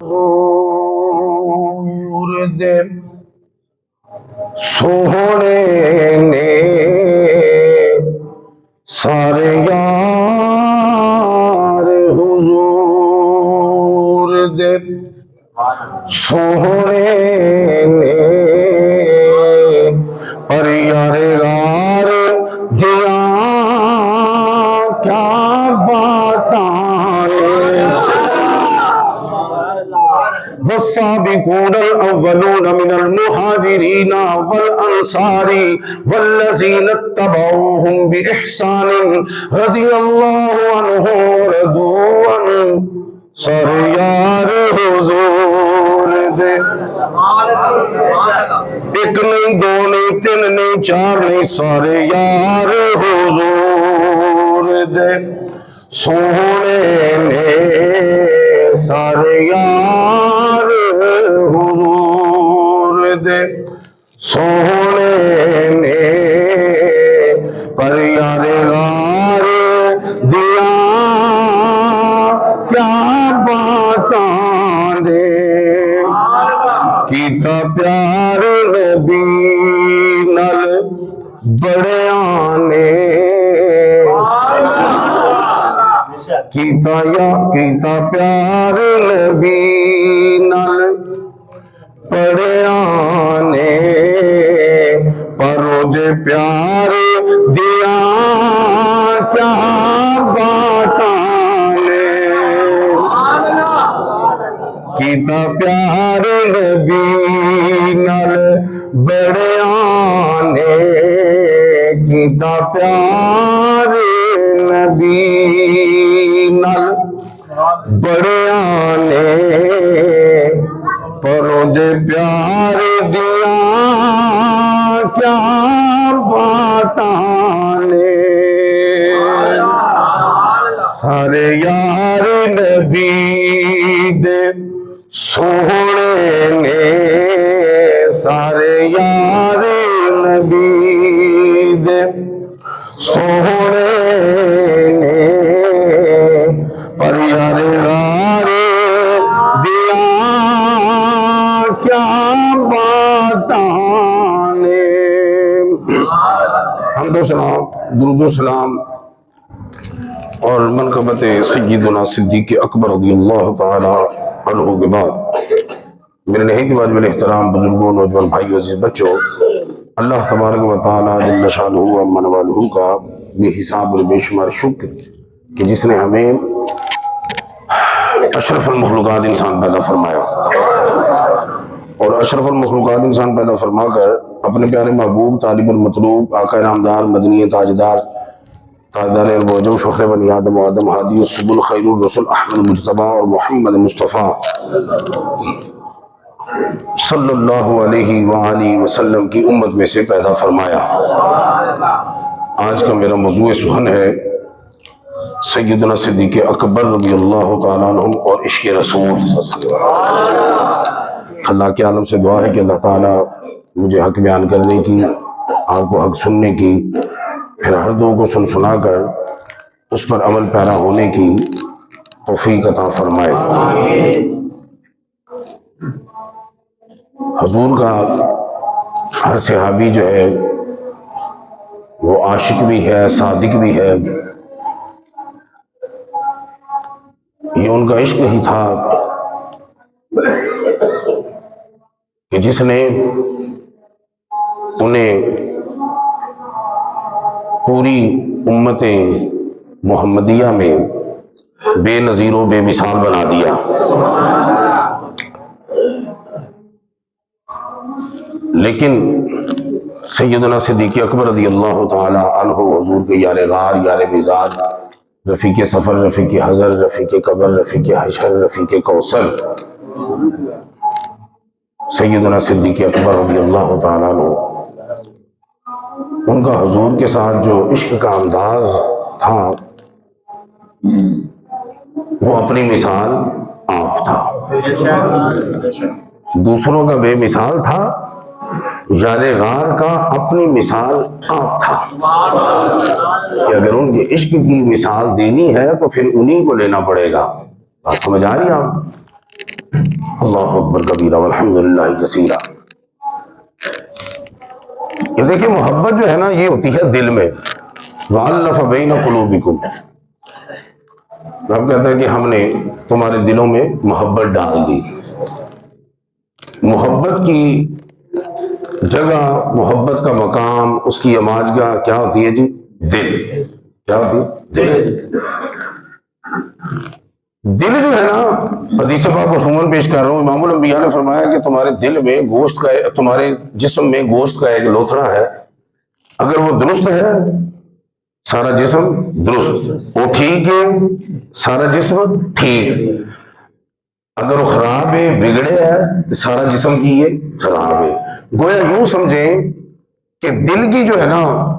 حضور دے سونے نے سارے یار حضور دے سونے نے پر یار غار دیا کیا باتاں والسابقون الأولون من المهاجرين والأنصار والذين اتبعوهم بإحسان رضي الله عنهم ورضوا عنه سریار حضور دے ایک نہیں دو نہیں تین نہیں چار نہیں سارے یار حضور دے سونے نے سارے یار حضور دے سونے نے پر یار غار دیا کیا باتاں دے کیتا پیار نبی نال بڑیاں نے کیتا پیار نبی نال بڑیاں نے پرو دے پیار دیا کیا باتاں نے کیتا پیار نبی نال بڑیاں نے کیتا پیار نبی نال بڑیاں نے پرو دے پیار دیا کیا باتاں نے سارے یار نبی دے سونے نے سارے یار نبی دے سونے نے پر یار غار دیا کیا باتاں نے حمد و سلام درود و سلام اور منقبت سیدنا صدیق اکبر رضی اللہ تعالی عنہ کے بعد میرے نہایت واجب الاحترام بزرگوں نوجوان بھائیو عزیز بچوں اللہ تبارک و تعالی جل شانہ و من والہ کا بے حساب اور بے شمار شکر کہ جس نے ہمیں اشرف المخلوقات انسان پیدا فرمایا اور اشرف المخلوقات انسان پیدا فرما کر اپنے پیارے محبوب طالب المطلوب آقا نامدار مدنی تاجدار تاجدار الوجو فخر بنی آدم و آدم ہادی السبل خیر الرسل احمد مجتبی اور محمد مصطفیٰ صلی اللہ علیہ وآلہ وسلم کی امت میں سے پیدا فرمایا۔ آج کا میرا موضوع سخن ہے سیدنا صدیق اکبر رضی اللہ تعالیٰ عنہ اور عشق رسول۔ اللہ کے عالم سے دعا ہے کہ اللہ تعالیٰ مجھے حق بیان کرنے کی، آپ کو حق سننے کی، پھر ہر دو کو سنا کر اس پر عمل پیرا ہونے کی توفیق عطا فرمائے۔ حضور کا ہر صحابی جو ہے وہ عاشق بھی ہے، صادق بھی ہے۔ یہ ان کا عشق ہی تھا کہ جس نے انہیں پوری امت محمدیہ میں بے نظیر و بے مثال بنا دیا۔ لیکن سیدنا صدیق اکبر رضی اللہ تعالی عنہ حضور کے یار غار، یار مزاج، رفیق سفر، رفیق حضر، رفیق قبر، رفیق حشر، رفیق کوثر سیدنا صدیق اکبر رضی اللہ تعالی عنہ، ان کا حضور کے ساتھ جو عشق کا انداز تھا وہ اپنی مثال آپ تھا، دوسروں کا بے مثال تھا، یار غار کا اپنی مثال آپ تھا کہ اگر ان کے عشق کی مثال دینی ہے تو پھر انہی کو لینا پڑے گا۔ بات سمجھ آ رہی آپ؟ اللہ اکبر کبیرہ والحمدللہ کثیرہ۔ یہ دیکھیں محبت جو ہے نا یہ ہوتی ہے دل میں، وَأَلَّفَ بَيْنَ قُلُوبِكُمْ، رب کہتا ہے کہ ہم نے تمہارے دلوں میں محبت ڈال دی۔ محبت کی جگہ، محبت کا مقام، اس کی اماجگاہ کیا ہوتی ہے جی؟ دل۔ کیا ہوتی ہے؟ دل۔ دل جو ہے نا، حدیث پاک مفہوماً پیش کر رہا ہوں، امام الانبیاء نے فرمایا کہ تمہارے دل میں گوشت کا، تمہارے جسم میں گوشت کا ایک لوتھڑا ہے، اگر وہ درست ہے سارا جسم درست، وہ ٹھیک ہے سارا جسم ٹھیک، اگر وہ خراب ہے بگڑے ہے تو سارا جسم کی یہ خراب ہے۔ گویا یوں سمجھیں کہ دل کی جو ہے نا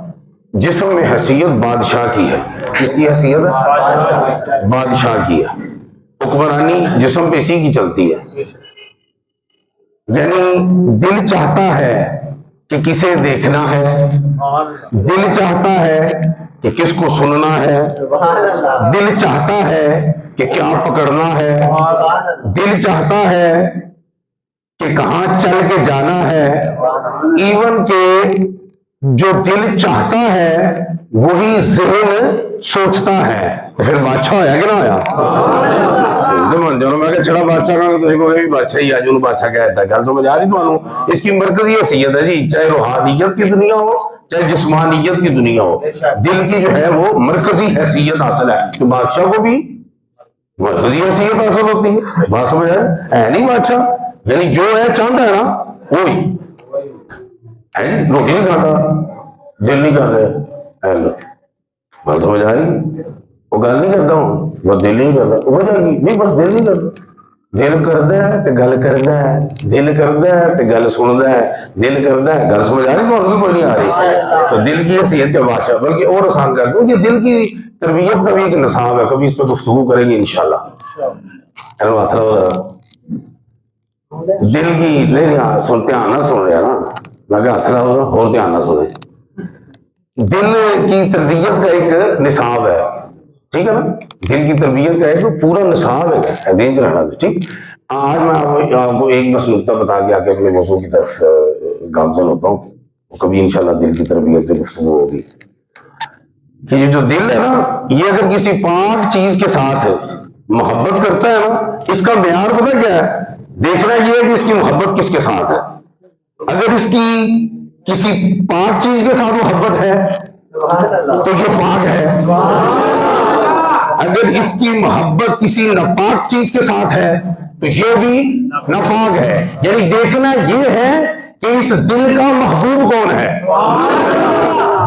جسم میں حیثیت بادشاہ کی ہے۔ کس کی حیثیت ہے؟ بادشاہ کی ہے۔ حکمرانی جسم پہ اسی کی چلتی ہے۔ یعنی دل چاہتا ہے کہ کسے دیکھنا ہے، دل چاہتا ہے کہ کس کو سننا ہے، دل چاہتا ہے کہ کیا پکڑنا ہے، دل چاہتا ہے کہ کہاں چل کے جانا ہے۔ ایون کہ جو دل چاہتا ہے وہی ذہن سوچتا ہے، تو پھر بادشاہ ہویا کہ نہ ہویا؟ میں کہ چھڑا بادشاہ کا تو بھی بادشاہ ہی آج انہوں بادشاہ کہتا ہے۔ گل سمجھ آ رہی تمہوں؟ اس کی مرکزی حیثیت ہے جی، چاہے روحانیت کی دنیا ہو چاہے جسمانیت کی دنیا ہو، دل کی جو ہے وہ مرکزی حیثیت حاصل ہے۔ تو بادشاہ کو بھی مرکزی حیثیت حاصل ہوتی ہے۔ بات سمجھ آئے؟ ہے نہیں بادشاہ، یعنی جو ہے چاہتا ہے نا وہی ہے، روٹی نہیں کھاتا دل نہیں کر رہے، بات سمجھ آئی؟ وہ گل نہیں کرتا ہوں، وہ دل نہیں کرتا، وجہ کی نہیں، بس دل نہیں کرتا۔ دل کرتا ہے تو گل کرتا ہے، دل کرتا ہے تو گل سنتا ہے، دل کرتا ہے۔ گل سمجھ آ رہی؟ تو بھی کوئی نہیں آ رہی۔ تو دل کی حیثیت کا بادشاہ، بلکہ اور آسان کر دوں کہ دل کی تربیت کا بھی ایک نصاب ہے، کبھی اس پہ گفتگو کریں گے انشاءاللہ۔ دل کی نہیں دھیان نہ سن رہا نا، میں کہ ہاتھ لاؤ اور دھیان نہ سنے۔ دل کی تربیت کا ایک نصاب ہے، ٹھیک ہے نا؟ دل کی تربیت کا ایک پورا نصاب ہے، ذہن رہنا۔ ٹھیک، آج میں آپ کو ایک بس نکتہ بتا کے آگے اپنے موضوع کی طرف گامزن ہوتا ہوں، کبھی انشاءاللہ دل کی تربیت پہ گفتگو ہوگی۔ کہ یہ جو دل ہے نا، یہ اگر کسی پاک چیز کے ساتھ محبت کرتا ہے نا، اس کا معیار پتہ کیا ہے؟ دیکھنا یہ ہے کہ اس کی محبت کس کے ساتھ ہے۔ اگر اس کی کسی پاک چیز کے ساتھ محبت ہے تو یہ پاک ہے، اگر اس کی محبت کسی ناپاک چیز کے ساتھ ہے تو یہ بھی ناپاک ہے۔ یعنی دیکھنا یہ ہے کہ اس دل کا محبوب کون ہے،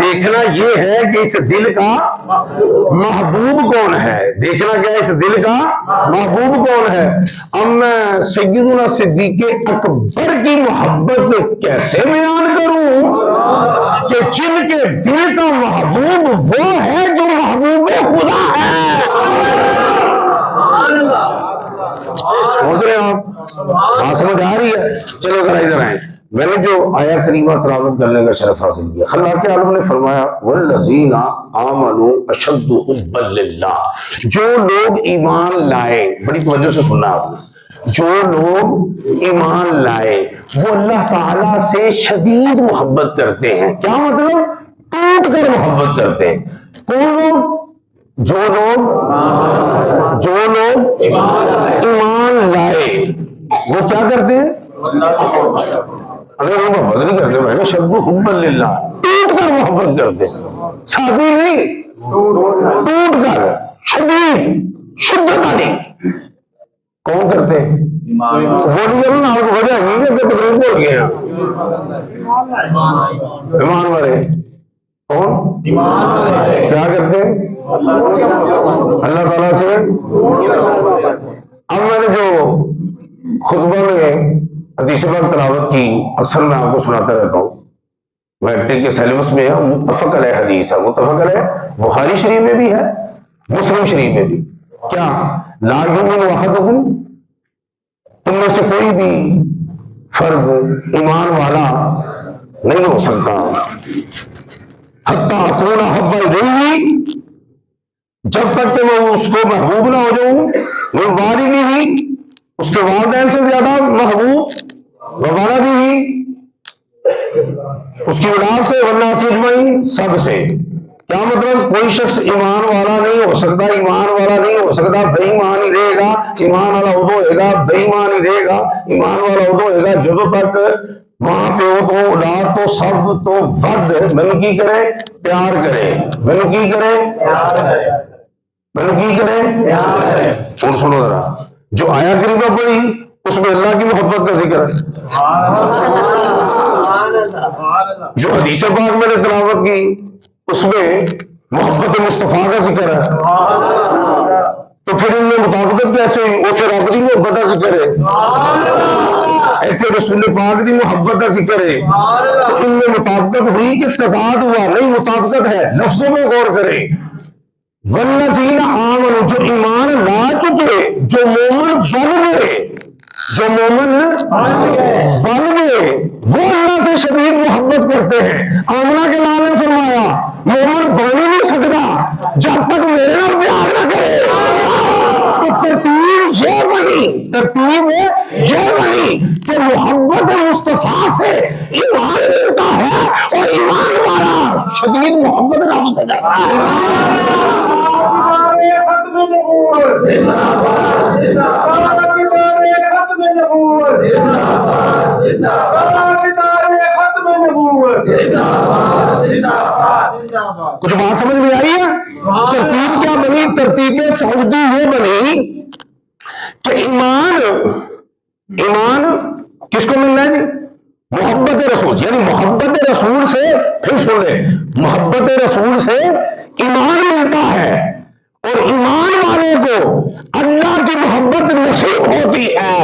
دیکھنا یہ ہے کہ اس دل کا محبوب کون ہے، دیکھنا کیا ہے اس دل کا محبوب کون ہے۔ اب میں سیدنا صدیق اکبر کی محبت کیسے بیان کروں کہ جن کے دل کا محبوب وہ ہے جو محبوب خدا ہے۔ پہنچ رہے آپ؟ ہاں سمجھ آ رہی ہے؟ چلو ذرا ادھر آئیں۔ میں نے جو آیا کریمہ تلاوت کرنے کا شرف حاصل کیا، اللہ کے عالم نے فرمایا والذین آمنوا اشد حبا للہ، جو لوگ ایمان لائے، بڑی توجہ سے سننا آپ نے، جو لوگ ایمان لائے وہ اللہ تعالیٰ سے شدید محبت کرتے ہیں۔ کیا مطلب؟ ٹوٹ کر محبت کرتے ہیں۔ کون لوگ؟ جو لوگ ایمان لائے وہ کیا کرتے ہیں؟ اگر وہ محبت نہیں کرتے میں شد حبا للہ، ٹوٹ کر محبت کرتے، سادی نہیں، ٹوٹ کر، شدید، شدت والی۔ کون کرتے؟ وہ نہیں کرو نا، آپ کو وجہ نہیں کہ تقریب بول گئے ہیں ایمان والے۔ کون کیا کرتے؟ اللہ تعالیٰ سے۔ اب میں نے جو خطبہ میں حدیث پاک تلاوت کی، اکثر میں آپ کو سناتا رہتا ہوں، میٹرک کے سیلیبس میں ہے، متفق علیہ حدیث ہے، متفق علیہ بخاری شریف میں بھی ہے، مسلم شریف میں بھی۔ کیا؟ لا یؤمن احدکم، تم میں سے کوئی بھی فرد ایمان والا نہیں ہو سکتا حتی اکون احب الیہ، جب تک کہ میں اس کو محبوب نہ ہو جاؤں، من والدہ، اس کے والدین سے زیادہ محبوب وغیرہ بھی اس کی اولاد سے والناس اجمعین سب سے. کیا مطلب؟ کوئی شخص ایمان والا نہیں ہو سکتا، ایمان والا نہیں ہو سکتا، بے ایمان ہی رہے گا. ایمان والا ادو ہوئے گا، بے ایمان ہی رہے گا. ایمان والا ادو ہوئے گا جدو تک ماں پیو تو اولاد تو سب تو ود مینو کی کرے؟ پیار کرے. مینو کی کرے؟ مینو کی کرے؟ اور سنو ذرا، جو آیا کریمہ پڑھی اس میں اللہ کی محبت کا ذکر ہے. جو حدیث پاک میں نے تلاوت کی اس میں محبت مصطفیٰ کا ذکر ہے. تو پھر ان میں مطابقت کیسے ہوئی؟ وہ تو رب کی محبت کا ذکر ہے، ایتھے رسول پاک کی محبت کا ذکر ہے. تو ان میں مطابقت ہوئی کہ تضاد ہوا؟ نہیں، مطابقت ہے. لفظوں میں غور کریں. والذین آمنوا، جو ایمان لا چکے، جو مومن بن گئے، جو مومن بن گئے وہ اللہ سے شدید محبت کرتے ہیں. آمنہ کے لال نے فرمایا مومن بن ہی نہیں سکتا جب تک میرے نام پیار نہ کرے. تو ترتیب یہ بنی، ترتیب یہ بنی کہ محبت مصطفیٰ سے ایمان ملتا ہے، اور ایمان والا شدید محبت رب سے کرتا ہے. کچھ بات سمجھ میں آئی ہے؟ ترتیب کیا بنی؟ ترتیب سعودی یہ بنی کہ ایمان کس کو ملنا ہے جی؟ محبت رسول. یعنی محبت رسول سے، پھر سن لیں، محبت رسول سے ایمان ملتا ہے، اور ایمان والے کو اللہ کی محبت نصیب ہوتی ہے.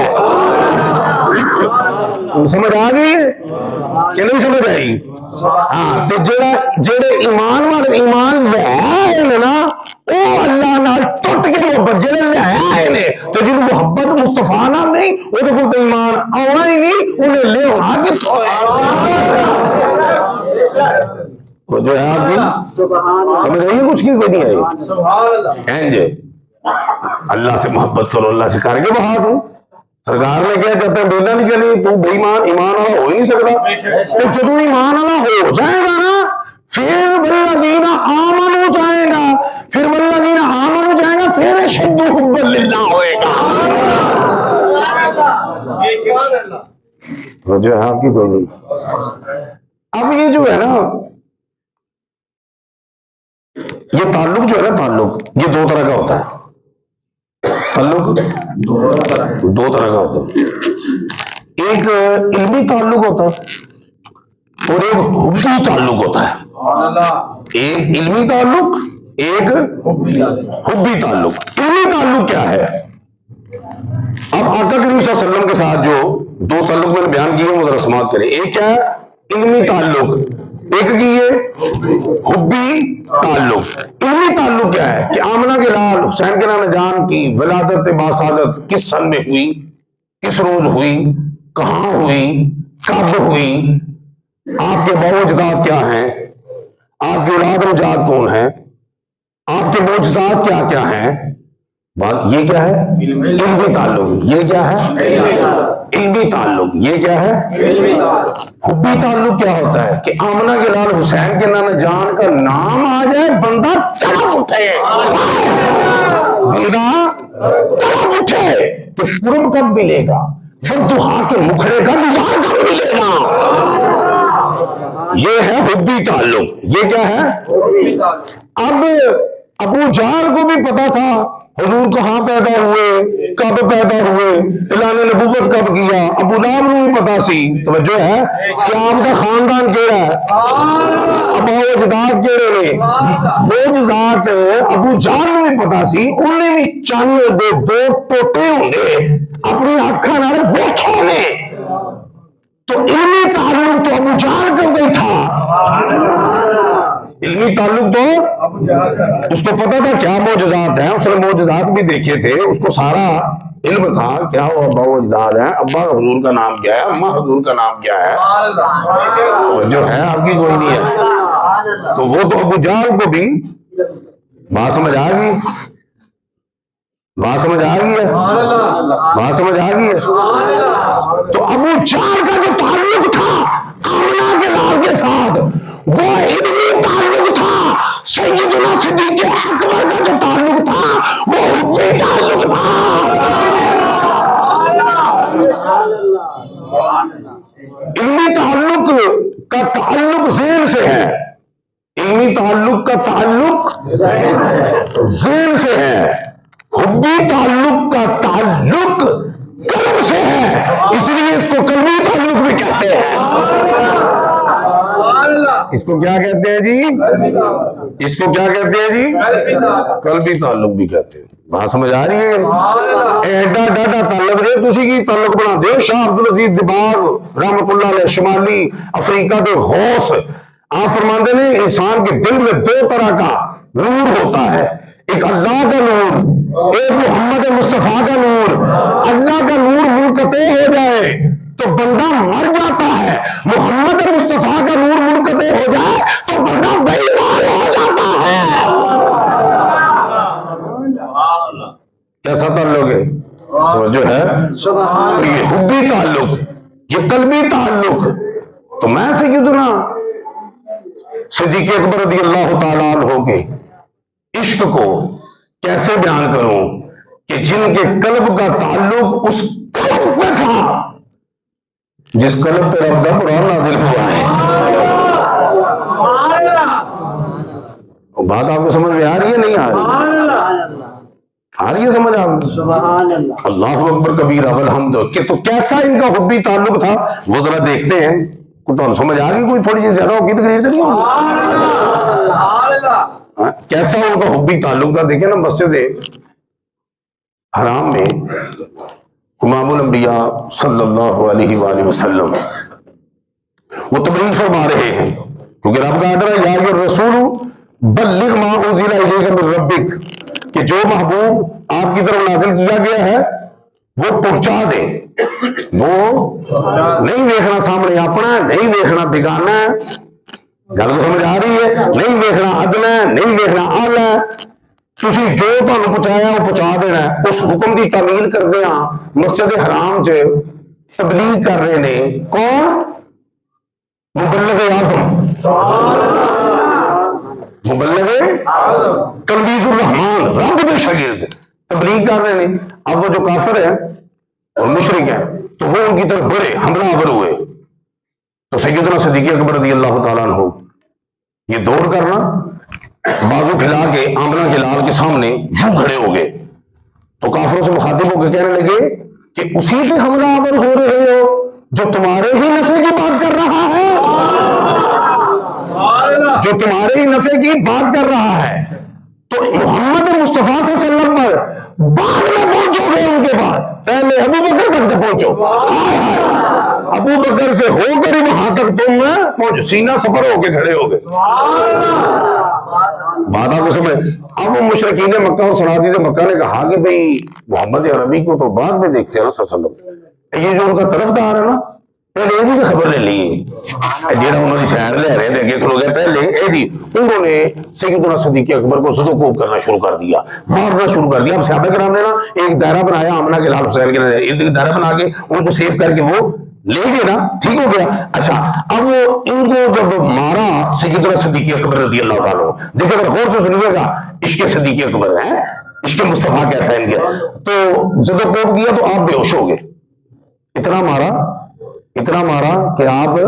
سمجھ آ گئی کہ نہیں سمجھ آئی؟ ہاں. تو جڑے ایمان والے ایمان لے نا وہ اللہ نال ٹوٹ کے محبت جڑے لے نے، تو جن محبت مصطفیٰ نال نہیں وہ تو ایمان آنا ہی نہیں، انہیں لے ہونا کتوں ہے. جو ہے آپ کی سمجھ رہی ہے؟ کچھ کی کوئی نہیں آئی جی. اللہ سے محبت کرو، اللہ سے کر کے بہا دوں. سرکار نے کیا کہتے ہیں؟ بینا نہیں چلی تو بے ایمان، ایمان والا ہو ہی نہیں سکتا. تو جب ایمان والا ہو جائے گا نا پھر والذین آمنوا ہو جائے گا، پھر والذین آمنوا ہو جائے گا، پھر اشد حبا للہ ہوئے گا. جو ہے آپ کی کوئی نہیں. اب یہ جو ہے نا یہ تعلق جو ہے نا، تعلق یہ دو طرح کا ہوتا ہے. تعلق دو طرح کا ہوتا ہے. ایک علمی تعلق ہوتا ہے اور ایک حبی تعلق ہوتا ہے. ایک علمی تعلق، ایک حبی تعلق. علمی تعلق کیا ہے؟ اب آقا کریم صلی اللہ علیہ وسلم کے ساتھ جو دو تعلق میں نے بیان کیے وہ ذرا سماعت کریں. ایک کیا ہے؟ علمی تعلق. ایک کی ہے حبی تعلق. علمی تعلق کیا ہے کہ آمنہ کے لال حسین کے نام جان کی ولادت باسعادت کس سن میں ہوئی، کس روز ہوئی، کہاں ہوئی، کب ہوئی، آپ کے باو اجداد کیا ہیں، آپ کے اولاد و جاد کون ہیں، آپ کے معجزات کیا کیا ہیں. بات یہ کیا ہے؟ علمی تعلق. یہ کیا ہے؟ علمی تعلق. یہ کیا ہے؟ حبی تعلق کیا ہوتا ہے کہ آمنہ کے لال حسین کے نام جان کا نام آ جائے بندہ تڑپ اٹھے، بندہ تڑپ اٹھے کہ قرب کب ملے گا، فردوہا کے مکھڑے کا دیوار کب ملے گا. یہ ہے حبی تعلق. یہ کیا ہے؟ اب ابو جہل کو بھی پتا تھا حضور کہاں پیدا ہوئے، کب پیدا ہوئے، اعلان نبوت کب کیا. ابو لہب کو بھی پتا سی. توجہ ہے کہ آپ کا خاندان کیڑا ہے، ابو اجداد کیڑے نے. معجزات ابو جہل کو بھی پتا سی. انہیں بھی چند دو ٹوٹے ہونے اپنی اکھاں نال ویکھے نے. تو علمی تعلق تو ابو جہل کو گئی تھا. علمی تعلق تو اس کو پتا تھا کیا معجزات ہیں، اس نے معجزات بھی دیکھے تھے، اس کو سارا علم تھا کیا وہ ابا اجداد ہیں، ابا حضور کا نام کیا ہے، اماں حضور کا نام کیا ہے. جو ہے آپ کی کوئی نہیں ہے. تو وہ تو ابو جہل کو بھی بات سمجھ آ گئی. بات سمجھ آ گئی ہے؟ بات سمجھ آ گئی ہے؟ تو ابو جہل کا جو تعلق تھا آمنہ کے لال کے ساتھ وہ علمی تعلق تھا، سیدنا صدیق اکبر کا جو تعلق تھا وہ حبی تعلق تھا۔ علمی تعلق کا تعلق ذہن سے ہے، علمی تعلق کا تعلق ذہن سے ہے، حبی تعلق کا تعلق قلب سے ہے، اس لیے اس کو قلبی تعلق بھی کہتے ہیں۔ اس کو کیا کہتے ہیں جی؟ اس کو کیا کہتے ہیں جی؟ قلبی تعلق بھی کہتے ہیں۔ بات سمجھ آ رہی ہے؟ ایڈا ڈاڈا تعلق دے تسی کی تعلق بنا دے۔ شاہ عبدالعزیز دباغ رحمت اللہ علیہ شمالی افریقہ کے غوث آپ فرماتے ہیں انسان کے دل میں دو طرح کا نور ہوتا ہے، ایک اللہ کا نور، ایک محمد مصطفیٰ کا نور۔ اللہ کا نور منقطع ہو جائے تو بندہ مر جاتا ہے، محمد مصطفیٰ کا نور منقطع ہو جائے تو بندہ بے ایمان ہو جاتا ہے۔ کیسا تعلق ہے؟ جو ہے تو یہ حبی تعلق، یہ قلبی تعلق۔ تو میں سیدنا صدیق اکبر رضی اللہ تعالیٰ عنہ کے عشق کو کیسے بیان کروں کہ جن کے قلب کا تعلق اس قلب پہ تھا جس قلب پہ رب کا قرآن نازل ہوا ہے۔ بات آپ کو سمجھ میں آ رہی ہے نہیں آ رہی؟ آ رہی ہے سمجھ آپ کو؟ اللہ اکبر کبیرہ والحمد۔ کہ تو کیسا ان کا حبی تعلق تھا وہ ذرا دیکھتے ہیں، تو سمجھ آ گئی کوئی تھوڑی سی زیادہ ہوگی تقریر سے نہیں ہوگی؟ کیسا ان کا حبی تعلق تھا؟ دیکھیں نا مسجد حرام میں امام الانبیاء صلی اللہ علیہ وآلہ وسلم وہ تبلیغ فرما رہے ہیں، کیونکہ رب کا آرڈر ہے یا ایھا الرسول بلغ ما انزل الیک من ربک، کہ جو محبوب آپ کی طرف نازل کیا گیا ہے وہ پہنچا دے۔ وہ نہیں دیکھنا سامنے اپنا ہے، نہیں دیکھنا بیگانہ ہے، گل تو سمجھ آ رہی ہے؟ نہیں دیکھنا ادنا ہے، نہیں دیکھنا اعلی ہے، تسی جو تمہیں پہنچایا وہ پہنچا دینا ہے۔ اس حکم کی تعمیل کردے ہاں مسجد حرام چ تبلیغ کر رہے نے کون؟ مبلغ اعظم، مبلغ تنویر الرحمان، رب کے شاگرد تبلیغ کر رہے ہیں۔ اب وہ جو کافر ہے اور مشرک ہے تو وہ ان کی طرف بڑے حملہ آور ہوئے، تو سیدنا صدیق اکبر رضی اللہ تعالیٰ عنہ یہ دور کرنا بازو پھیلا کے آمنہ کے لال کے سامنے یوں کھڑے ہو گئے، تو کافروں سے مخاطب ہو کے کہنے لگے کہ اسی سے حملہ آور ہو رہے ہو جو تمہارے ہی نفع کی بات کر رہا ہے، جو تمہارے ہی نفع کی بات کر رہا ہے، تو محمد مصطفیٰ صلی اللہ علیہ وسلم پر بعد میں پہنچو گے، ان کے بعد پہلے ابو بکر تک پہنچو، ابو بکر سے ہو کر ہی وہاں تک تم پہنچو، سینہ سفر ہو کے کھڑے ہو گئے۔ بات آپ کو سمجھ؟ اب وہ مشرکین مکہ اور صنادید مکہ نے کہا کہ بھئی محمد عربی کو تو بعد میں دیکھتے ہیں صلی اللہ علیہ وسلم، یہ جو ان کا طرفدار ہے نا پہلے یہ سے خبر لے لی، جیڑا انہوں نے شہر لے رہے تھے کہ کھلو گئے پہلے انہوں نے سیدنا صدیق اکبر کو زدوکوب کرنا شروع کر دیا، مارنا شروع کر دیا۔ اب صحابہ کرام نے نا ایک دائرہ بنایا آمنہ کے لال حسین کے ارد دائرہ بنا کے ان کو سیو کر کے وہ لے گئے نا، ٹھیک ہو گیا۔ اچھا اب وہ ان کو جب مارا سیدنا صدیق اکبر رضی اللہ تعالیٰ، دیکھیں اگر غور سے سنیے گا عشق صدیق اکبر ہے، عشق مصطفیٰ کیسا ہے ان کے، تو زدوکوب کیا تو آپ بے ہوش ہو گئے، اتنا مارا کہ آپ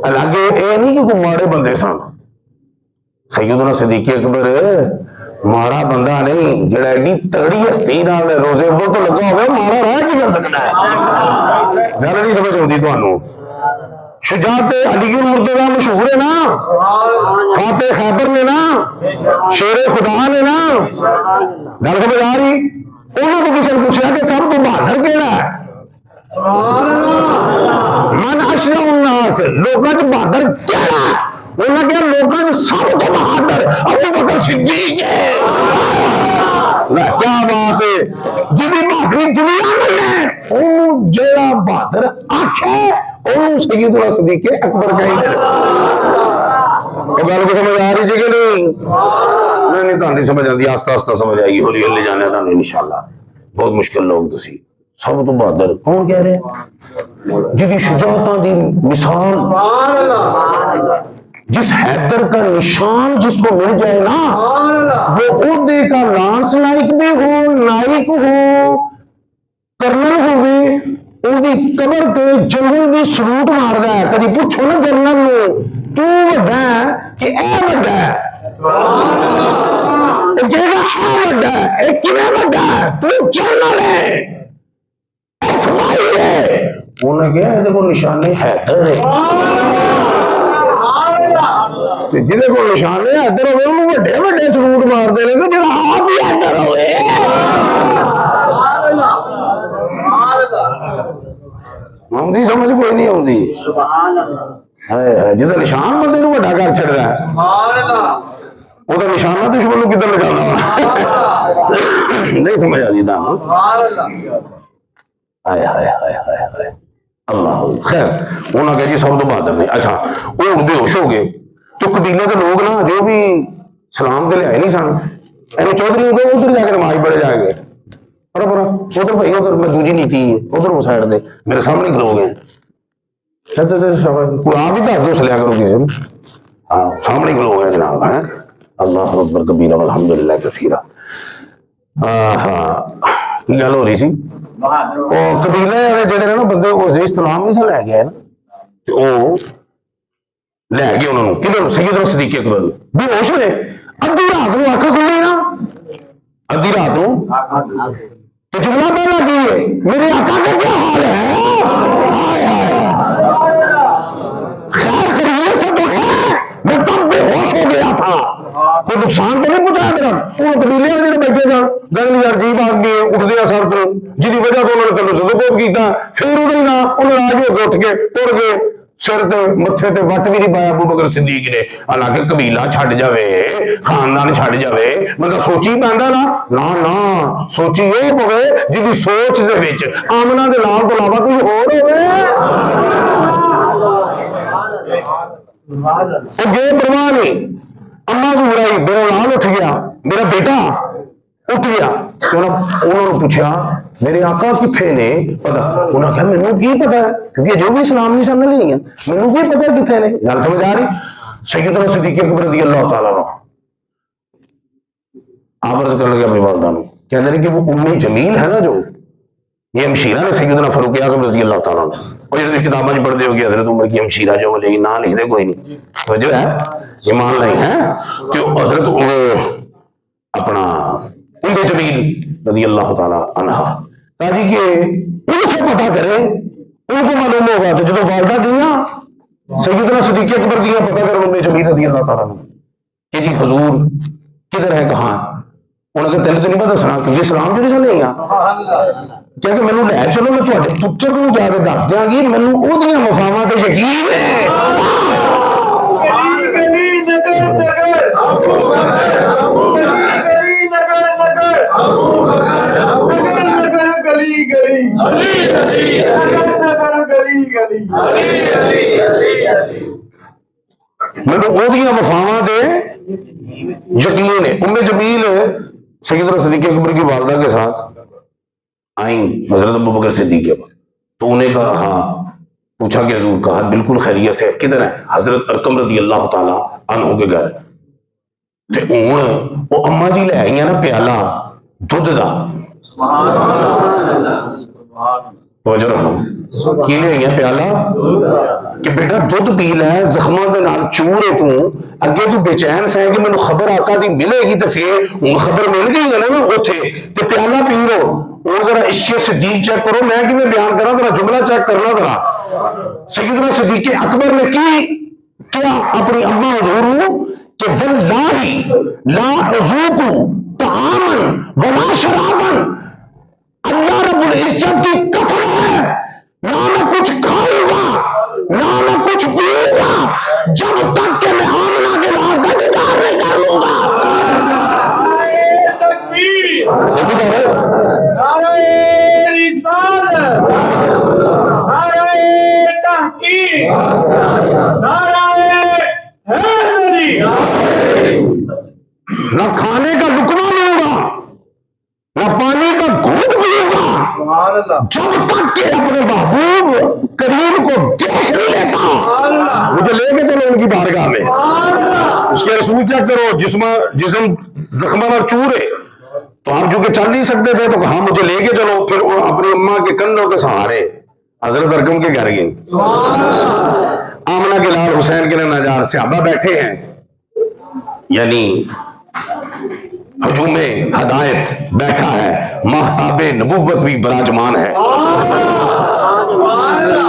الگے اے نہیں کہ کوئی ماڑے بندے سن، سیدنا صدیق اکبر ماڑا بندہ نہیں، جڑا ایڈی تگڑی ہستی نال روزے اول تو لگا ہوئے مارا رہ کی جا سکتا ہے، گل نہیں سمجھ آتی تمہیں؟ شجاعت علی المرتضیٰ مشہور ہے نا، فاتح خیبر نے نا، شیر خدا نے نا، گل سمجھ آ رہی؟ انہوں کو کسی نے پوچھا کہ سب تو بہادر کیڑا ہے؟ من اشرف الناس، لوگاں چ بہادر کیڑا ہے؟ انہوں نے کہا لوگاں چ سب تو بہادر ابو بکر صدیق ہے۔ کیا بات ہے، جس بہادری دنیا میں ہے انہوں جڑا بہادر آکھے انہوں سیدنا صدیق اکبر کہیں گے۔ گل کو سمجھ آ رہی جی کہ نہیں؟ نہیں تھی سمجھ آتی آستہ آستہ سمجھ آئے گی ہولی ہولی جانے تھی انشاءاللہ بہت مشکل لوگ تسی سب تو بہادر کون کہہ رہے جی شجاعتاں دی مثال جس حیدر کا نشان جس کو مل جائے نا وہ عہدے کا لانس لائق بھی ہو نائک ہو کرنل ہوگی وہی قبر تے جنرل بھی سلوٹ ماردا ہے کدی پوچھو نا جنرل نو تو وڈا ہے کہ اے وڈا ہے کہے گا اے وڈا ہے اے کیویں وڈا ہے تو جنرل ہے اسمائی ہے انہیں کہا یہ کو نشانے حیدر ہے جہاں کو نشانے حیدر ہوئے انہوں وڈے وڈے سلوٹ مارتے ہیں کہ جہاں آپ ہی حیدر ہوئے آؤں سمجھ کوئی نہیں آؤں جہاں نشان بندے نو وڈا کر چھڑ رہا ہے وہ تو نشانہ دشمن کو کدھر نشانہ نہیں سمجھ آتی تھا ہائے ہائے ہائے ہائے ہائے اللہ خیر انہوں نے کہا جی سب تو بہادر نہیں اچھا وہ بے ہوش ہو گئے تو قبیلے کے لوگ نا جو بھی سلام کے لے آئے نہیں سن ایسے چودھری ہو گئے ادھر جا کے نماز پڑھے جا گئے ادھر بھائی ادھر میں دوجی نیتی ادھر وہ سائڈ دے میرے سامنے کھلو گئے کوئی آپ ہی دس دو لیا کرو کسی ہاں سامنے کھلو گئے جناب ہے اللہ اکبر کبیرہ والحمدللہ کثیرہ ہاں کی گل ہو رہی سی اور قبیلے والے جڑے نا بندے وہ استعلام نہیں سے لے گیا نا وہ لے گئے انہوں نے کدھر سیدنا صدیق اکبر بے ہوش ہوئے ادھی رات کو اکھ کھلی نا ادھی رات کو تو جملہ پہلا کی ہے میرے آقا کا کیا حال ہے خیر خیریت سے تو ہے میں تب بے ہوش ہو گیا تھا کوئی نقصان تو نہیں پہنچایا میرا وہ قبیلے والے بیٹھے سن گل یار جی بات گئے اٹھتے سر کو جی وجہ تو انہوں نے تینوں سدوکوپ کیتا پھر اڑی نہ انہوں راج ہو کے اٹھ کے ٹر گئے سر تے متھے تے وٹ بھی نہیں پایا ابو بکر صدیق نے حالانکہ قبیلہ چھڈ جاوے خاندان چھڈ جاوے مطلب سوچی پیندا نا سوچی یہ پوے جی سوچ دے وچ آمنہ دے نام تو علاوہ کوئی ہور ہوے وہ گئے پرواہ نہیں اما کو برائی میرا لال اٹھ گیا میرا بیٹا اٹھ گیا انہوں نے پوچھا میرے آقا کتنے نے پتا انہوں نے کہا مینوں کی پتا ہے کیونکہ جو بھی اسلام نہیں سامنے نہیں ہے مینوں کی پتا کتنے نے گل سمجھ آ رہی سیدنا صدیق اکبر رضی اللہ تعالیٰ عنہ آپ عرض کرنے لگے اپنی والدہ کو کہتے ہیں کہ وہ ام جمیل ہے نا جو یہ ہمشیرہ نے سیدنا فاروق اعظم رضی اللہ تعالیٰ عنہ اور یہ کتابیں پڑھ دے ہو کہ حضرت عمر کی ہمشیرہ جو بولے گی نہ لکھ دے کوئی نہیں تو جو ہے ایمان نہیں ہے کہ حضرت اپنا ام جمیل رضی اللہ تعالیٰ عنہ کہا جی کہ ان سے پتہ کریں ان کو معلوم ہوگا تو جب والدہ دیا سیدنا صدیق اکبر دیا پتہ کریں ام جمیل رضی اللہ تعالیٰ عنہ کہ جی حضور کدھر ہے کہاں انہوں نے تینوں تو نہیں پتا سنا کیونکہ اسلام جو نہیں چلے گا کیا کہ مینوں لے چلو میں تھوڑے پتر کو جا کے دس دیا گی مینوں وہ مفاہماں تے یقین ہے مینوں وہ مفاہماں تے یقین ہے ام جمیل سیدنا صدیق اکبر کی والدہ کے ساتھ آئیں حضرت ابو بکر صدیق تو انہیں کہا ہاں پوچھا کہ حضور کہا بالکل خیریت سے کدھر ہے حضرت ارقم رضی اللہ تعالیٰ عنہ کے گھر تے وہ اما جی لے آئی نا پیالہ دودھ دا توجہ رکھنا کی لے آئی پیالہ کہ بیٹا دودھ پی لے زخموں کے نال چور ہے تو اگے تو بے چین سے ہے کہ مینوں خبر آقا دی ملے گی تے پھر خبر مل گئی ہے نا اوتھے تے پیالہ پی لو اور ذرا عشق صدیق چیک کرو میں کہ میں بیان کرا ذرا جملہ چیک کرنا ذرا سیدنا صدیق اکبر نے کی کیا اپنی اما حضور کہ واللہ لا اذوق طعاما ولا شرابا اللہ رب العزت کی قسم ہے نہ میں کچھ کھاؤں گا نہ میں کچھ پیوں گا جب تک کہ میں آمنہ کے بعد کا دیدار نہیں کر لوں گا نعرہ رسالت نعرہ تحقیق نعرہ حیدری نہ کھانے کا لقمہ لوں گا، نہ پانی کا گھونٹ پیوں گا جب تک کہ اپنے محبوب کریم کو دیکھ نہیں لیتا۔ مجھے لے کے چلو ان کی بارگاہ میں، اس کے رسول چیک کرو، جسم زخمہ پر چور ہے، تو ہم چونکہ چل نہیں سکتے تھے تو ہاں مجھے لے کے چلو، پھر وہ اپنی اماں کے کندھوں کے سہارے حضرت ارقم کے گھر گئے۔ آمنہ کے لال حسین کے نجار صحابہ بیٹھے ہیں، یعنی ہجوم ہدایت بیٹھا ہے، ماہتاب نبوت بھی براجمان ہے۔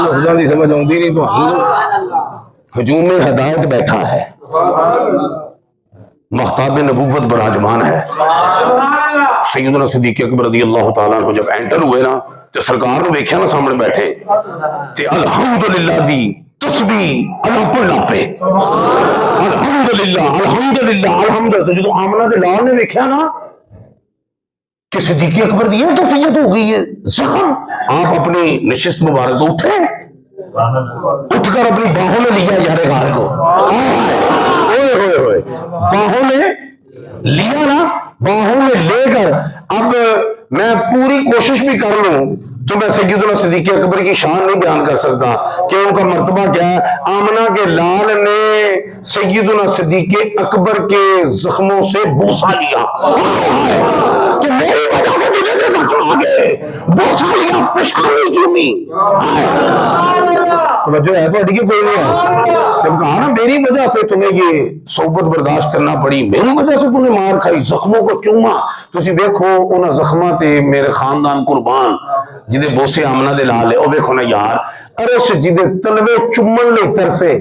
لفظاں دی سمجھ آؤندی نہیں تو ہجوم ہدایت بیٹھا ہے، ماہتاب نبوت براجمان ہے۔ سیدنا صدیق اکبر رضی اللہ تعالیٰ عنہ جب انٹر ہوئے نا تو سرکار نے دیکھا نا سامنے بیٹھے تے الحمدللہ دی تسبیح اللہ پر لاپے، الحمدللہ الحمدللہ الحمدللہ۔ تو جدو آمنہ دے لال نے دیکھا نا کہ صدیق اکبر دی یہ کیفیت ہو گئی ہے زخم، آپ اپنی نشست مبارک اٹھے، اٹھ کر اپنی باہوں میں لیا یار غار کو، ہوئے ہوئے ہوئے باہوں میں لیا نا، باہوں میں لے کر اب میں پوری کوشش بھی کر لوں تو میں سیدنا صدیق اکبر کی شان نہیں بیان کر سکتا کہ ان کا مرتبہ کیا ہے۔ آمنہ کے لال نے سیدنا صدیق اکبر کے زخموں سے بوسہ لیا کہ میری وجہ سے تجھے کے زخم آگے، بوسہ لیا، پیشانی چومی۔ توجہ ہے تو اڈی کوئی نہیں ہے، جب کہا نا میری وجہ سے تمہیں یہ صحبت برداشت کرنا پڑی، میری وجہ سے تمہیں مار کھائی، زخموں کو چوما، تسی دیکھو انہاں زخماں تے میرے خاندان قربان جدے بوسے آمنہ دے لال ہے، او دیکھو نا یار عرش جدے تلوے چمن لے ترسے،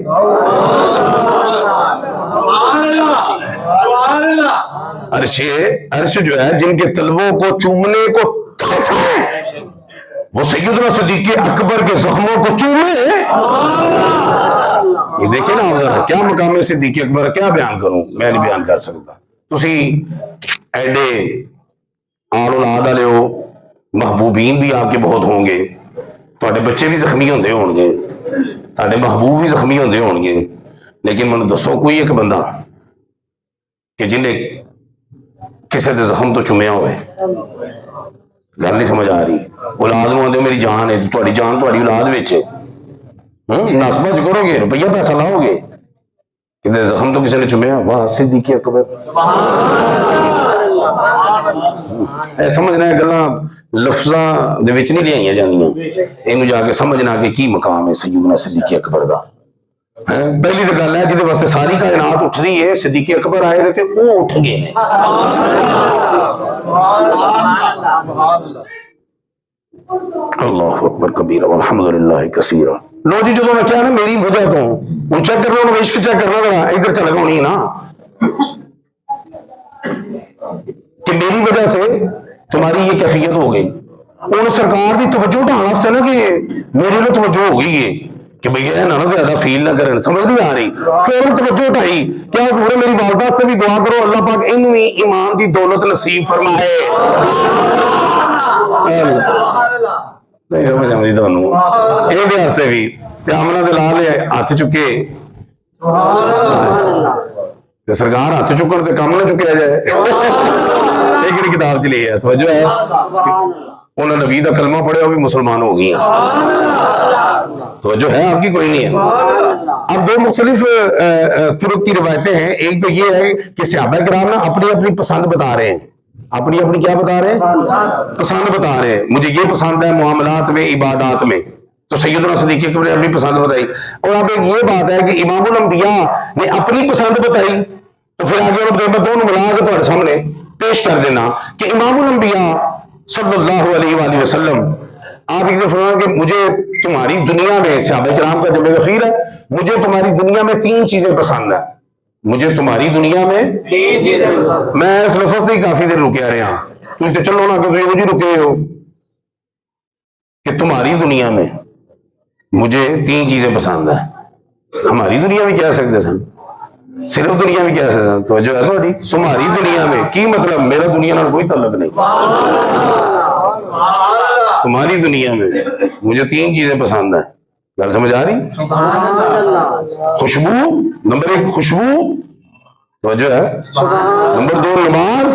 عرش جو ہے جن کے تلووں کو چومنے کو ترس ہے وہ سیدنا صدیق اکبر کے زخموں کو چومے۔ یہ دیکھیں نا کیا مقام ہے صدیق اکبر، کیا بیان کروں، میں نہیں بیان کر سکتا۔ تسی ایڈے آل اولاد والے ہو، محبوبین بھی آپ کے بہت ہوں گے، تواڈے بچے بھی زخمی ہوندے ہون گے، تواڈے محبوب بھی زخمی ہوندے ہون گے، لیکن مجھے دسو کوئی ایک بندہ کہ جنہیں کسی دے زخم تو چومیا ہوئے، گل نہیں سمجھ آ رہی۔ اولاد نو آندے میری جان ہے، تواڈی جان تواڈی اولاد وچ ہے، نسبت کرو گے، روپیہ پیسہ لاؤ گے، کہ زخم تو کسی نے چومیا، واہ صدیق اکبر۔ اے سمجھنا ہے گلاں لفظاں دے وچ نہیں لیائیاں جاندیاں، اینو جا کے سمجھنا کہ کی مقام ہے سیدنا صدیق اکبر دا۔ پہلی تو گل ہے جہدے واسطے ساری کائنات اٹھ رہی ہے، صدیق اکبر آئے رہے تھے وہ اٹھ گئے نے۔ اللہ اکبر کبیرہ والحمدللہ کثیرہ۔ لو جی جدو میں کیا نا میری وجہ تو ہوں چیک کر لو، عشق چیک کرنا ذرا، ادھر چل گا نہیں نا کہ میری وجہ سے تمہاری یہ کیفیت ہو گئی۔ ان سرکار کی توجہ اٹھانا واسطے نا کہ میرے لیے توجہ ہو گئی ہے کہ بھئی نہ زیادہ فیل نہ کریں، سمجھ نہیں آ رہی، فوراً توجہ اٹھائی کیا حضور میری والدہ سے بھی دعا کرو اللہ پاک انہوں ایمان کی دولت نصیب فرمائے۔ نہیں سمجھ آئی تمہیں یہ واسطے بھی آمنہ دے لال ہاتھ چکے، سرکار ہاتھ چکن تے کام نہ چکیا جائے۔ ایک کتاب چ لی ہے توجہ ہے، انہوں نے نبی دا کلمہ پڑھے وہ بھی مسلمان ہو گئی، توجہ ہے آپ کی کوئی نہیں ہے۔ اب دو مختلف طرق کی روایتیں ہیں، ایک تو یہ ہے کہ صحابہ کرام نا اپنی اپنی پسند بتا رہے ہیں، اپنی اپنی کیا بتا رہے ہیں، پسند بتا رہے ہیں، مجھے یہ پسند ہے معاملات میں عبادات میں، تو سیدنا صدیق اکبر نے اپنی پسند بتائی۔ اور اب ایک یہ بات ہے کہ امام الانبیاء نے اپنی پسند بتائی، تو پھر آگے میں دونوں ملا کے تمہارے سامنے پیش کر دینا کہ امام الانبیاء صلی اللہ علیہ وآلہ وسلم آپ ایک فرمایا کہ مجھے تمہاری دنیا میں، صحابہ کرام کا جمع غفیر ہے، مجھے تمہاری دنیا میں 3 چیزیں پسند ہیں، مجھے تمہاری دنیا میں 3 چیزیں پسند۔ میں اس لفظ سے کافی دیر رکے رہے ہاں، تو اس سے چلو نا کہ مجھے رکے ہو کہ تمہاری دنیا میں مجھے 3 چیزیں پسند ہیں۔ ہماری دنیا میں کیا سکتے سن، صرف دنیا میں کیا سکتے، توجہ ہے تھوڑی، تمہاری دنیا میں کی مطلب میرا دنیا نال کوئی تعلق نہیں، تمہاری دنیا میں مجھے 3 چیزیں پسند ہیں۔ گل سمجھ آ رہی؟ خوشبو، نمبر 1 خوشبو، توجہ ہے. نمبر 2 نماز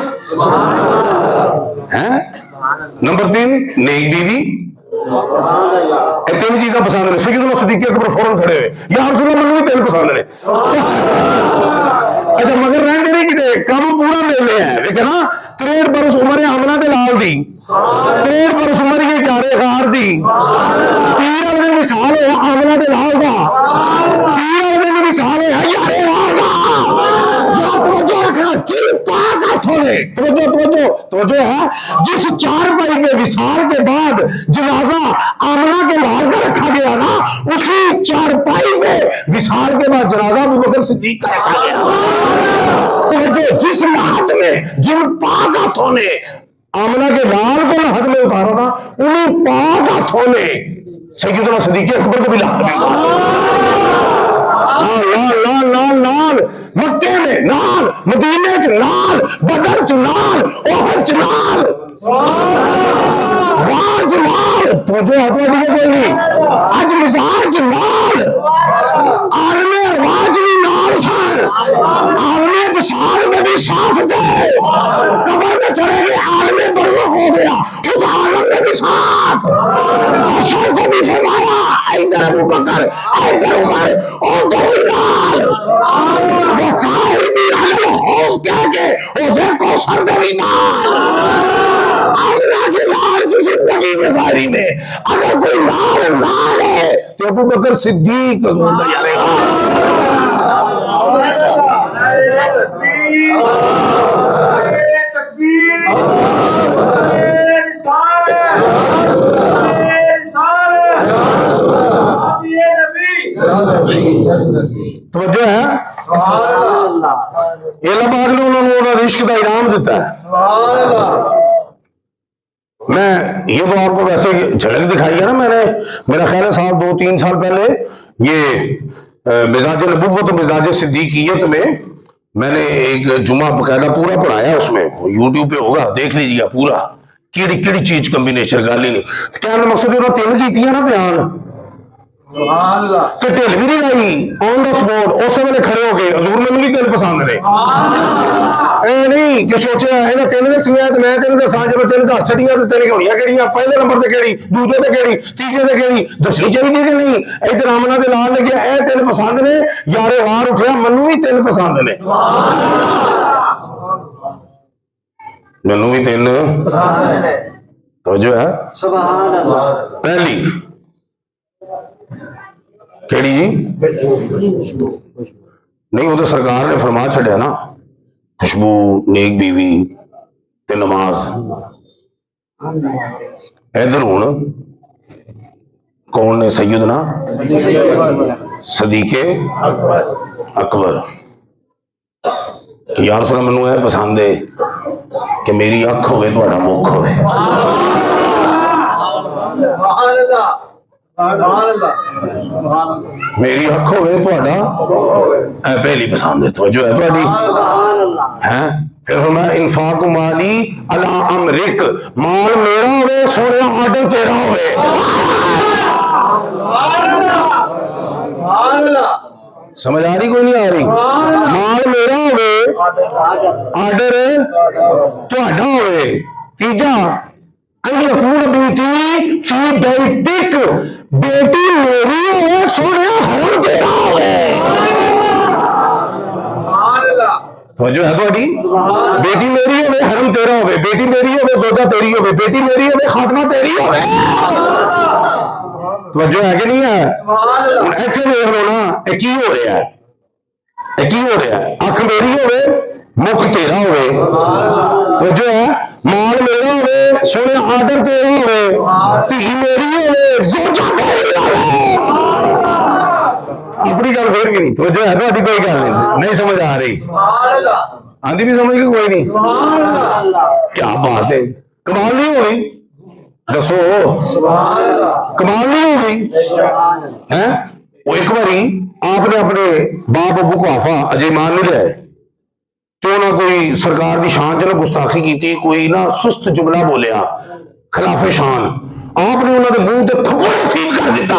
ہے. نمبر 3 نیک بیوی. یہ 3 چیزیں پسند نے. سیدنا صدیق اکبر فوراً کھڑے ہوئے, یا رسول اللہ مجھے 3 پسند نے. اچھا مگر رہنے نہیں کتے کام پورا لے لے ہے. دیکھیں نا 63 برس عمر آمنہ دے لال دی, 63 برس عمر یہ جارے غار دی, پیر اپنے مثال ہے آمنہ دے لال دا, پیر اپنے مثال ہے یارے غار دا. توجہ ہے جس 4 پائی کے وصال کے بعد جنازہ آمنہ کے لال کا رکھا گیا نا, اس کی 4 پائی میں وصال کے بعد جنازہ ابو بکر صدیق کا رکھا گیا. توجہ جس لحد میں جن پاک ہاتھوں نے آمنہ کے لال کو لحد میں اتارا نا, انہیں پاک ہاتھوں نے سیدنا صدیق اکبر کو بھی لحد میں اتارا. لال لال لال لال مکے میں لال, مدینے چ لال, بدر چ لال, احد چ لال, غار چ لال. توجہ ہے تو کوئی نہیں. اج مزار چ لال, عالم ارواح بھی لال سن, عالم جسال میں بھی ساتھ دے, قبر میں چلے گئے عالم برزخ ہو گیا, اس عالم میں بھی ساتھ. حشر کو بھی فرمایا ادھر ابو بکر ادھر عمر ادھر بلال, وصاحبی علی الحوض کہہ کے ادھر کوثر دے بھی نال. اللہ کے لال کی زندگی میں ساری میں اگر کوئی لال لال ہے تو ابو بکر صدیق رضی اللہ عنہ. توجہ ہے یہ لباغ نے انہوں نے عشق کا انعام دیتا ہے. میں یہ تو آپ کو ویسے جھلک دکھائی ہے نا, میں نے میرا خیال ہے 2-3 سال پہلے یہ مزاج نبوت و مزاج صدیقیت میں نے ایک جمعہ باقاعدہ پورا پڑھایا. اس میں یوٹیوب پہ ہوگا, دیکھ لیجیے گا پورا کیڑی چیز کمبینیشن گل ہی نہیں. کیا مقصد ہے 3 کی نا بیان ٹھل بھی نہیں لائی آن دا سپورٹ, اس ویلے کھڑے ہو گئے حضور میں بھی 3 پسند نے. اے نہیں کہ سوچا ہے 3 دسیاں تو میں 3 دساں, جب 3 دس چھڑیاں تو 3 ہونیاں کہڑیاں, پہلے نمبر تے کہڑی, دوسرے تے کہڑی, تیسرے تے کہڑی, دسنی چاہیے کہ نہیں. ادھر آمنہ دے لال لگیا اے 3 پسند نے, یارے وار اٹھیا منو بھی 3 پسند نے, منو بھی 3 پسند نے. توجہ ہے سبحان اللہ. پہلی کیڑی جی نہیں, وہ تو سرکار نے فرما چھڑیا نا, خوشبو, نیک بیوی تے نماز. ادھر ہوں کون نے سیدنا صدیق اکبر. یا رسول اللہ مینوں اے پسند ہے کہ میری اکھ ہوئے تہاڈا مکھ ہوئے. سبحان اللہ میری اکھ ہوئے تہاڈا اے پہلی پسند ہے. توجہ ہے تہاڈی ہیں. پھر فرمایا انفاق مالی علی امرک, مال میرا ہوئے سونے آرڈر تیرا ہوئے. سمجھ آ رہی کوئی نہیں آ رہی؟ مال میرا ہوئے آرڈر تہاڈا ہوئے. تیجا ان یکون بیٹی فی بیتک, بیٹی میری ہوئے سونے حرم تیرا ہوئے. توجہ ہے تھوڑی, بیٹی میری ہوئے حرم تیرا ہوئے, بیٹی میری ہوئے زوجہ تیری ہوئے, بیٹی میری ہوئے خاتمہ تیری ہوئے. توجہ ہے کہ نہیں ہے؟ ہوں ایتھے دیکھ لو نا, یہ کی ہو رہا ہے, یہ کی ہو رہا ہے. اکھ میری ہوئے مکھ تیرا ہوئے. توجہ ہے, مال میرا ہوئے سونے آرڈر تیرا ہوئے, تھی میری ہوئے زوجہ تیری ہوئے. اپنی گل پھر بھی نہیں. توجہ ہے تھوڑی کوئی گل نہیں سمجھ آ رہی, آندھی بھی سمجھ کے کوئی نہیں. کیا بات ہے, کمال نہیں ہوئی, دسو کمال نہیں ہوئی. وہ ایک باری آپ نے اپنے باپ ابو کو آفا اجے مان نہیں لیا, تو نہ کوئی سرکار کی شان چ گستاخی کی, کوئی نہ سست جملہ بولیا خلاف شان, آپ نے انہوں نے منہ تے تھپڑ فیل کر دیتا.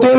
3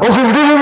50-50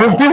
50-50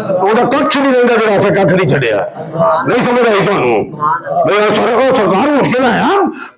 ਉਹਦਾ ਕੱਖ ਨਹੀਂ ਰਹਿੰਦਾ ਜਿਹੜਾ ਆਖੇ ਕੱਖ ਨਹੀਂ ਛੱਡਿਆ ਨਹੀਂ ਸਮਝ ਆਈ ਤੁਹਾਨੂੰ ਬਈ ਸਰਕਾਰ ਮੁਸ਼ਕਿਲ ਆਇਆ